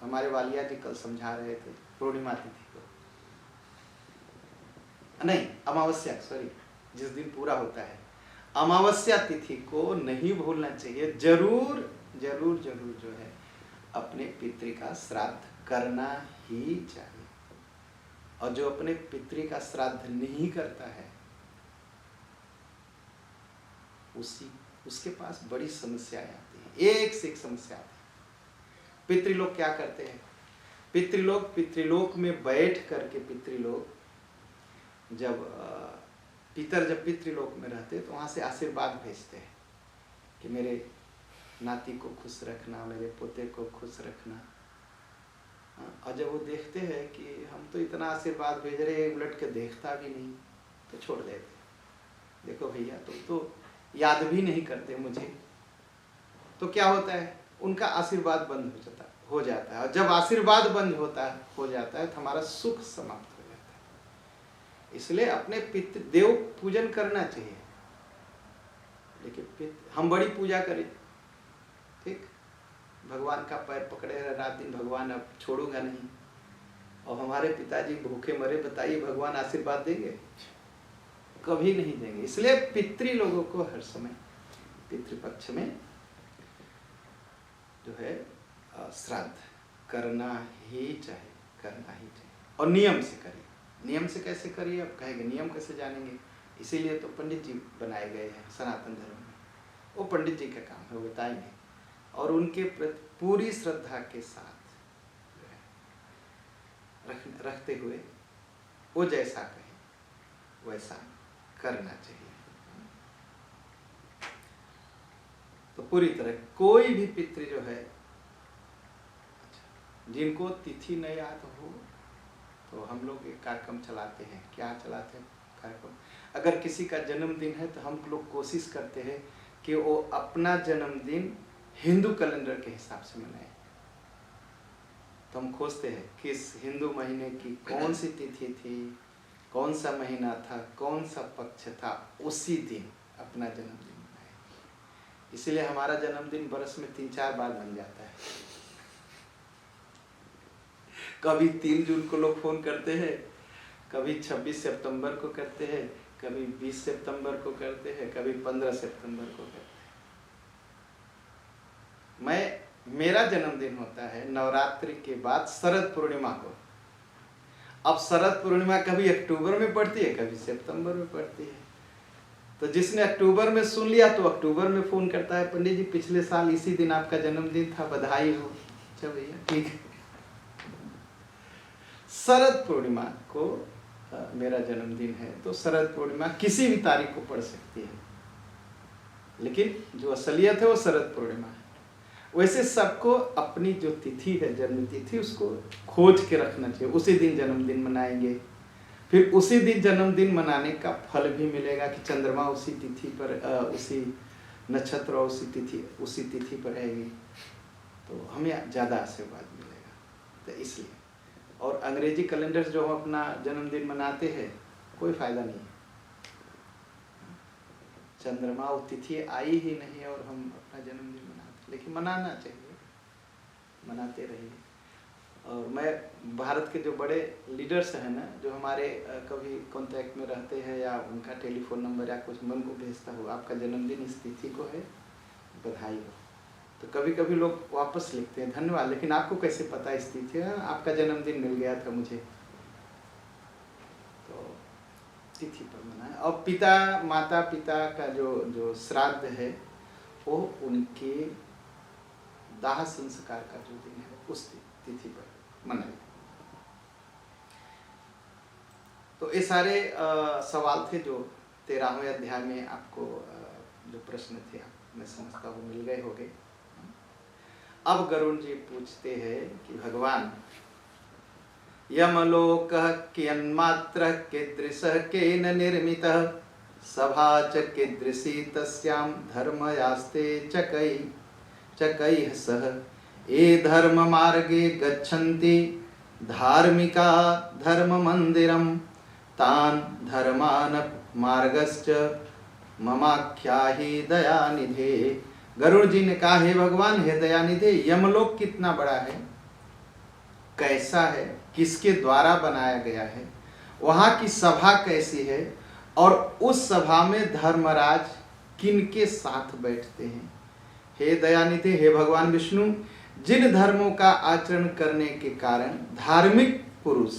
हमारे वालिया जी कल समझा रहे थे पूर्णिमा तिथि को, नहीं अमावस्या, सॉरी, जिस दिन पूरा होता है अमावस्या तिथि को नहीं भूलना चाहिए। जरूर जरूर जरूर जो है अपने पितृ का श्राद्ध करना ही चाहिए। और जो अपने पितृ का श्राद्ध नहीं करता है उसके पास बड़ी समस्याएं आती हैं। एक से एक समस्या आती है। पितृलोक क्या करते हैं? पितृलोक में बैठ करके पितृलोक जब पितृलोक में रहते तो वहाँ से आशीर्वाद भेजते हैं कि मेरे नाती को खुश रखना, मेरे पोते को खुश रखना। और जब वो देखते हैं कि हम तो इतना आशीर्वाद भेज रहे हैं, उलट के देखता भी नहीं, तो छोड़ देते। देखो भैया, तुम तो याद भी नहीं करते मुझे। तो क्या होता है? उनका आशीर्वाद बंद हो जाता है। और जब आशीर्वाद बंद हो जाता है तो हमारा सुख समाप्त हो जाता है। इसलिए अपने देव पूजन करना चाहिए। लेकिन हम बड़ी पूजा करें, ठीक, भगवान का पैर पकड़े रात दिन, भगवान अब छोड़ूंगा नहीं, और हमारे पिताजी भूखे मरे, बताइए भगवान आशीर्वाद देंगे? कभी नहीं देंगे। इसलिए पितृ लोगों को हर समय पितृपक्ष में जो है श्राद्ध करना ही चाहिए। और नियम से करिए। नियम से कैसे करिए? अब कहेंगे नियम कैसे जानेंगे? इसीलिए तो पंडित जी बनाए गए हैं सनातन धर्म में। वो पंडित जी का काम है, वो बताएंगे। और उनके प्रति पूरी श्रद्धा के साथ रखते हुए वो जैसा कहे वैसा करना चाहिए। तो पूरी तरह कोई भी पितृ जो है, जिनको तिथि नहीं याद हो, तो हम लोग एक कार्यक्रम चलाते हैं। क्या चलाते हैं कार्यक्रम? अगर किसी का जन्मदिन है तो हम लोग कोशिश करते हैं कि वो अपना जन्मदिन हिंदू कैलेंडर के हिसाब से मनाए। तो हम खोजते हैं किस हिंदू महीने की कौन सी तिथि थी, कौन सा महीना था, कौन सा पक्ष था, उसी दिन अपना जन्मदिन मनाएंगे। इसलिए हमारा जन्मदिन बरस में 3-4 बार बन जाता है। कभी 3 जून को लोग फोन करते हैं, कभी 26 सितंबर को करते हैं, कभी 20 सितंबर को करते हैं, कभी 15 सितंबर को करते हैं। मेरा जन्मदिन होता है नवरात्रि के बाद शरद पूर्णिमा को। अब शरद पूर्णिमा कभी अक्टूबर में पड़ती है, कभी सितंबर में पड़ती है। तो जिसने अक्टूबर में सुन लिया तो अक्टूबर में फोन करता है, पंडित जी पिछले साल इसी दिन आपका जन्मदिन था, बधाई हो। अच्छा भैया ठीक है। शरद पूर्णिमा को मेरा जन्मदिन है, तो शरद पूर्णिमा किसी भी तारीख को पड़ सकती है, लेकिन जो असलियत है वो शरद पूर्णिमा है। वैसे सबको अपनी जो तिथि है, जन्म तिथि, उसको खोज के रखना चाहिए। उसी दिन जन्मदिन मनाएंगे, फिर उसी दिन जन्मदिन मनाने का फल भी मिलेगा कि चंद्रमा उसी तिथि पर, उसी नक्षत्र और उसी तिथि पर रहेगी, तो हमें ज़्यादा आशीर्वाद मिलेगा। तो इसलिए, और अंग्रेजी कैलेंडर जो हम अपना जन्मदिन मनाते हैं, कोई फायदा नहीं है। चंद्रमा और तिथि आई ही नहीं और हम अपना जन्मदिन मनाते, लेकिन मनाना चाहिए, मनाते रहिए। और मैं भारत के जो बड़े लीडर्स हैं ना, जो हमारे कभी कांटेक्ट में रहते हैं या उनका टेलीफोन नंबर या कुछ मैं उनको भेजता हूँ, आपका जन्मदिन इस तिथि को है, बधाई हो। तो कभी कभी लोग वापस लिखते हैं धन्यवाद, लेकिन आपको कैसे पता इस तिथि है? आपका जन्मदिन मिल गया था मुझे। तो तिथि पर मनाएं। और माता पिता का जो श्राद्ध है, वो उनके दाह संस्कार का जो दिन है उस तिथि पर मनाएं। तो ये सारे सवाल थे जो 13वें अध्याय में आपको जो प्रश्न थे, मैं समझता हूँ मिल गए होंगे। अब गरुड़ जी पूछते हैं कि भगवान, यमलोक कियन्मात्र कीदृशः केन निर्मितः, सभा च कीदृशी तस्यां धर्मयास्ते चकैः सह, ये धर्म मार्गे गच्छन्ति धार्मिका धर्म मंदिरम, तान धर्मान मार्गश्च ममाख्याहि दयानिधे। गरुड़ जी ने कहा, हे भगवान, हे दयानिधे, यमलोक कितना बड़ा है, कैसा है, किसके द्वारा बनाया गया है, वहाँ की सभा कैसी है, और उस सभा में धर्मराज किनके साथ बैठते हैं। हे दयानिधे, हे भगवान विष्णु, जिन धर्मों का आचरण करने के कारण धार्मिक पुरुष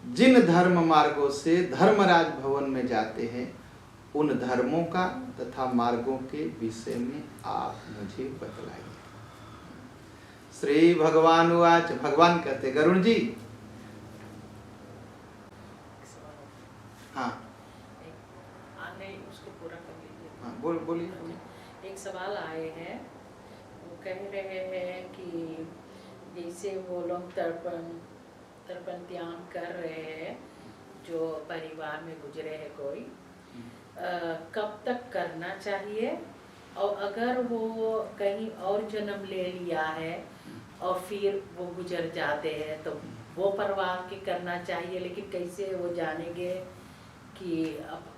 जिन धर्म मार्गों से धर्मराज भवन में जाते हैं, उन धर्मों का तथा मार्गों के विषय में आप मुझे बतलाइए। श्री भगवान उवाच, भगवान कहते, गरुड़ जी, हाँ उसको पूरा कर लीजिए। हाँ बोलिए। एक सवाल आए हैं, वो कह रहे हैं कि जैसे वो लोग तर्पण त्याग कर रहे हैं, जो परिवार में गुजरे हैं कोई, कब तक करना चाहिए, और अगर वो कहीं और जन्म ले लिया है और फिर वो गुजर जाते हैं, तो वो परिवार के करना चाहिए, लेकिन कैसे वो जानेंगे कि अब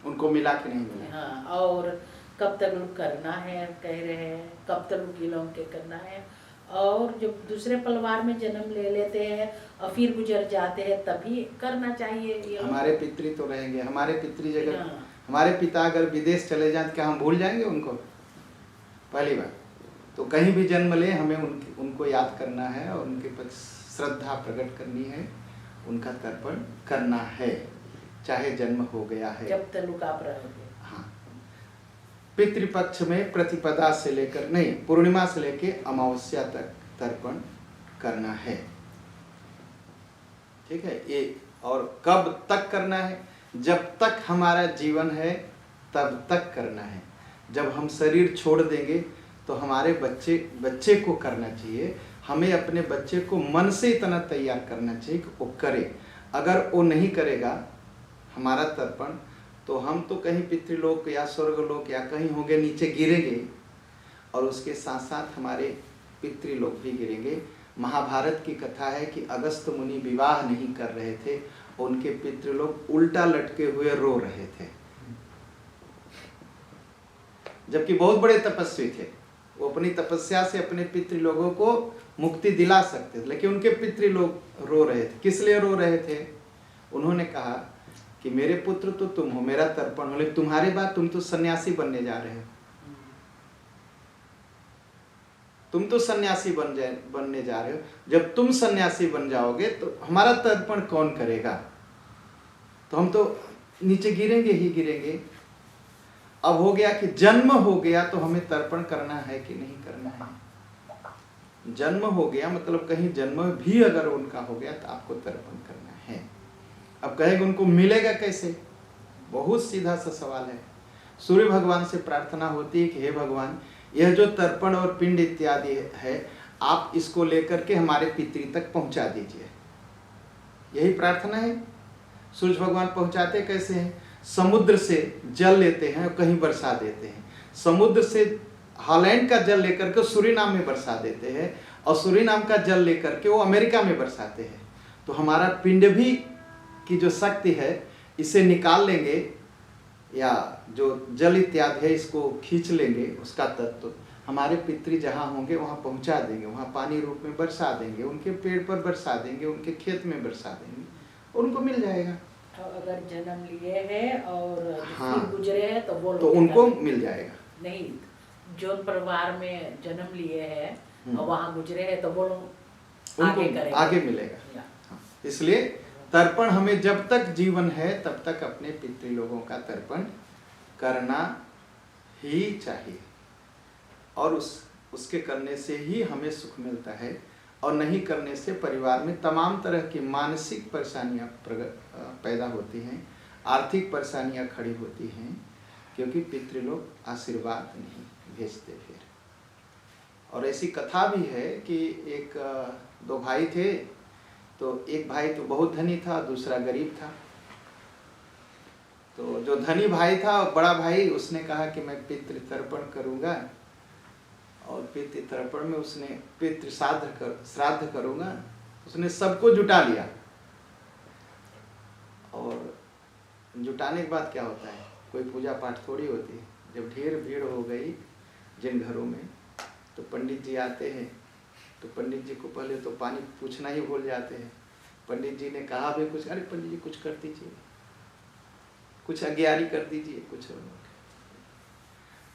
उनको मिला कि नहीं मिला? हाँ, और कब तक लोग करना है, कह रहे हैं कब तक लोगों के करना है, और जो दूसरे परिवार में जन्म ले लेते हैं और फिर गुजर जाते हैं तभी करना चाहिए। हमारे पितृ तो रहेंगे, हमारे पितृ जगह, हमारे पिता अगर विदेश चले जाए, क्या हम भूल जाएंगे उनको? पहली बात तो कहीं भी जन्म ले, हमें उनको याद करना है और उनके प्रति श्रद्धा प्रकट करनी है, उनका तर्पण करना है, चाहे जन्म हो गया है, जब तक आप रहोगे। हाँ, पितृपक्ष में प्रतिपदा से लेकर, नहीं, पूर्णिमा से लेकर अमावस्या तक तर्पण करना है, ठीक है ये। और कब तक करना है? जब तक हमारा जीवन है तब तक करना है। जब हम शरीर छोड़ देंगे तो हमारे बच्चे को करना चाहिए। हमें अपने बच्चे को मन से इतना तैयार करना चाहिए कि वो करे। अगर वो नहीं करेगा हमारा तर्पण, तो हम तो कहीं पितृलोक या स्वर्गलोक या कहीं होंगे, नीचे गिरेंगे, और उसके साथ साथ हमारे पितृलोक भी गिरेंगे। महाभारत की कथा है कि अगस्त मुनि विवाह नहीं कर रहे थे, उनके पितृ लोग उल्टा लटके हुए रो रहे थे, जबकि बहुत बड़े तपस्वी थे। वो अपनी तपस्या से अपने पितृ लोगों को मुक्ति दिला सकते थे, लेकिन उनके पितृ लोग रो रहे थे। किस लिए रो रहे थे? उन्होंने कहा कि मेरे पुत्र तो तुम हो, मेरा तर्पण हो, लेकिन तुम्हारे बाद तुम तो सन्यासी बनने जा रहे हो, तुम तो सन्यासी बनने जा रहे हो। जब तुम सन्यासी बन जाओगे तो हमारा तर्पण कौन करेगा? तो हम तो नीचे गिरेंगे ही गिरेंगे। अब हो गया कि जन्म हो गया तो हमें तर्पण करना है कि नहीं करना है। जन्म हो गया मतलब कहीं जन्म भी अगर उनका हो गया तो आपको तर्पण करना है। अब कहेंगे उनको मिलेगा कैसे? बहुत सीधा सा सवाल है। सूर्य भगवान से प्रार्थना होती है कि हे भगवान, यह जो तर्पण और पिंड इत्यादि है, आप इसको लेकर के हमारे पितृ तक पहुंचा दीजिए। यही प्रार्थना है। सूर्य भगवान पहुंचाते कैसे हैं? समुद्र से जल लेते हैं और कहीं बरसा देते हैं। समुद्र से हॉलैंड का जल लेकर के सूरीनाम में बरसा देते हैं, और सूरीनाम का जल लेकर के वो अमेरिका में बरसाते हैं। तो हमारा पिंड भी की जो शक्ति है, इसे निकाल लेंगे, या जो जल इत्यादि है इसको खींच लेंगे, उसका तत्व हमारे पितृ जहाँ होंगे वहाँ पहुँचा देंगे, वहाँ पानी रूप में बरसा देंगे, उनके पेड़ पर बरसा देंगे, उनके खेत में बरसा देंगे, उनको मिल जाएगा। अगर जन्म लिए हैं और हाँ, गुजरे हैं तो वो तो उनको मिल जाएगा। नहीं, जो परिवार में जन्म लिए हैं और वहाँ गुजरे हैं तो वो उनको आगे मिलेगा। हाँ, इसलिए तर्पण हमें जब तक जीवन है तब तक अपने पितृ लोगों का तर्पण करना ही चाहिए, और उसके करने से ही हमें सुख मिलता है, और नहीं करने से परिवार में तमाम तरह की मानसिक परेशानियां पैदा होती हैं, आर्थिक परेशानियां खड़ी होती हैं, क्योंकि पितृ लोग आशीर्वाद नहीं भेजते फिर। और ऐसी कथा भी है कि एक दो भाई थे, तो एक भाई तो बहुत धनी था, दूसरा गरीब था। तो जो धनी भाई था, बड़ा भाई, उसने कहा कि मैं पितृ तर्पण करूंगा, और पितृ तर्पण में उसने पितृ श्राद्ध करूंगा। उसने सबको जुटा लिया, और जुटाने के बाद क्या होता है, कोई पूजा पाठ थोड़ी होती है। जब ढेर भीड़ हो गई जिन घरों में, तो पंडित जी आते हैं, तो पंडित जी को पहले तो पानी पूछना ही भूल जाते हैं। पंडित जी ने कहा भी कुछ, अरे पंडित जी कुछ कर दीजिए, कुछ अज्ञारी कर दीजिए कुछ।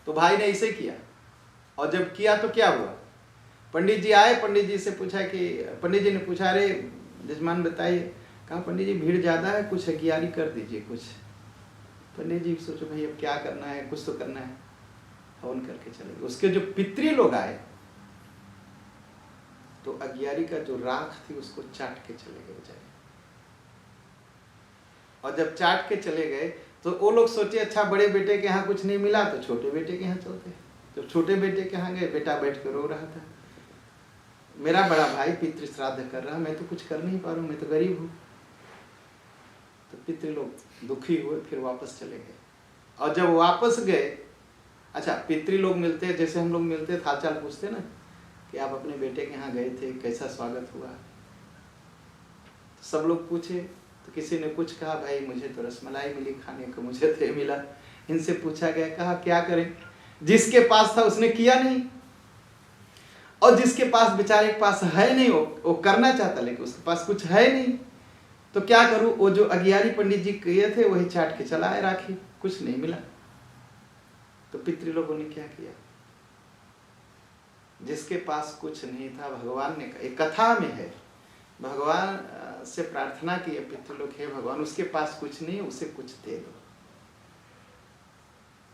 तो भाई ने ऐसे किया, और जब किया तो क्या हुआ, पंडित जी आए, पंडित जी से पूछा कि, पंडित जी ने पूछा, अरे जजमान बताइए। कहा पंडित जी भीड़ ज़्यादा है, कुछ अज्ञारी कर दीजिए कुछ। पंडित जी सोचो भाई अब क्या करना है, कुछ तो करना है, हवन करके चले गए। उसके जो पितृ लोग आए तो अज्ञारी का जो राख थी उसको चाट के चले गए बेचारे। और जब चाट के चले गए तो वो लोग सोचे अच्छा बड़े बेटे के यहाँ कुछ नहीं मिला तो छोटे बेटे के यहाँ चलते। जब छोटे बेटे के यहाँ गए, बेटा बैठ कर रो रहा था, मेरा बड़ा भाई पितृ श्राद्ध कर रहा, मैं तो कुछ कर नहीं पा रहा हूँ, मैं तो गरीब हूँ। तो पितृ लोग दुखी हुए, फिर वापस चले गए। और जब वापस गए, अच्छा पितृ लोग मिलते हैं जैसे हम लोग मिलते हैं, हाल चाल पूछते ना कि आप अपने बेटे के यहाँ गए थे, कैसा स्वागत हुआ। तो सब लोग पूछे, तो किसी ने कुछ कहा भाई मुझे तो रसमलाई मिली खाने को, मुझे तो मिला। इनसे पूछा गया, कहा क्या करें, जिसके पास था उसने किया नहीं, और जिसके पास बेचारे के पास है नहीं वो करना चाहता, लेकिन उसके पास कुछ है नहीं, तो क्या करूं। वो जो अज्ञारी पंडित जी किए थे वही चाट के चला आए राखी, कुछ नहीं मिला। तो पितृ लोगों ने क्या किया, जिसके पास कुछ नहीं था, भगवान ने एक कथा में है, भगवान से प्रार्थना की पितृ लोग, हे भगवान उसके पास कुछ नहीं, उसे कुछ दे दो।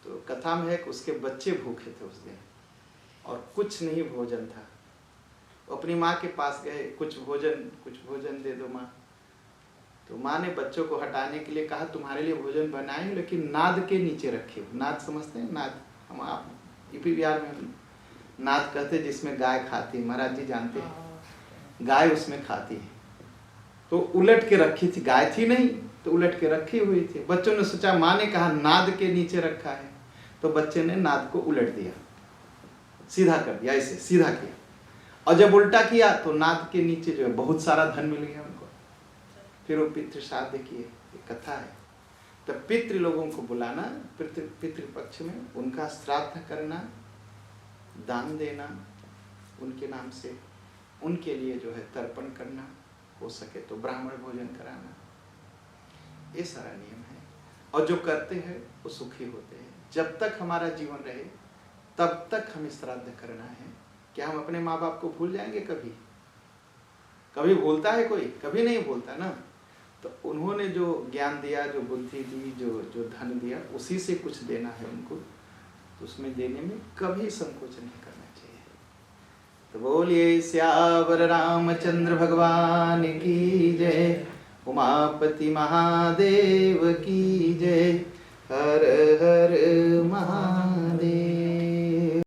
तो कथा में है कि उसके बच्चे भूखे थे उस दिन और कुछ नहीं भोजन था। वो अपनी माँ के पास गए, कुछ भोजन दे दो माँ। तो माँ ने बच्चों को हटाने के लिए कहा तुम्हारे लिए भोजन बनाए, लेकिन नाद के नीचे रखे। नाद समझते हैं, नाद हम आप यूपी बिहार में नाद कहते जिसमें गाय खाती है, महाराज जी जानते हैं, गाय उसमें खाती है। तो उलट के रखी थी, गाय थी नहीं तो उलट के रखी हुई थी। बच्चों ने सोचा, माँ ने कहा नाद के नीचे रखा है, तो बच्चे ने नाद को उलट दिया, सीधा कर दिया, ऐसे सीधा किया। और जब उल्टा किया तो नाक के नीचे जो है बहुत सारा धन मिल गया उनको। फिर वो पितृ श्राद्ध किए, कथा है। तो पितृ लोगों को बुलाना, पितृपक्ष में उनका श्राद्ध करना, दान देना उनके नाम से, उनके लिए जो है तर्पण करना, हो सके तो ब्राह्मण भोजन कराना, ये सारा नियम है। और जो करते हैं वो सुखी होते हैं। जब तक हमारा जीवन रहे तब तक हमें श्राद्ध करना है। क्या हम अपने माँ बाप को भूल जाएंगे कभी? कभी भूलता है कोई? कभी नहीं भूलता ना। तो उन्होंने जो ज्ञान दिया, जो बुद्धि दी, जो धन दिया, उसी से कुछ देना है उनको। तो उसमें देने में कभी संकोच नहीं करना चाहिए। तो बोलिए सियावर रामचंद्र भगवान की जय, उमापति महादेव की जय। हर हर महा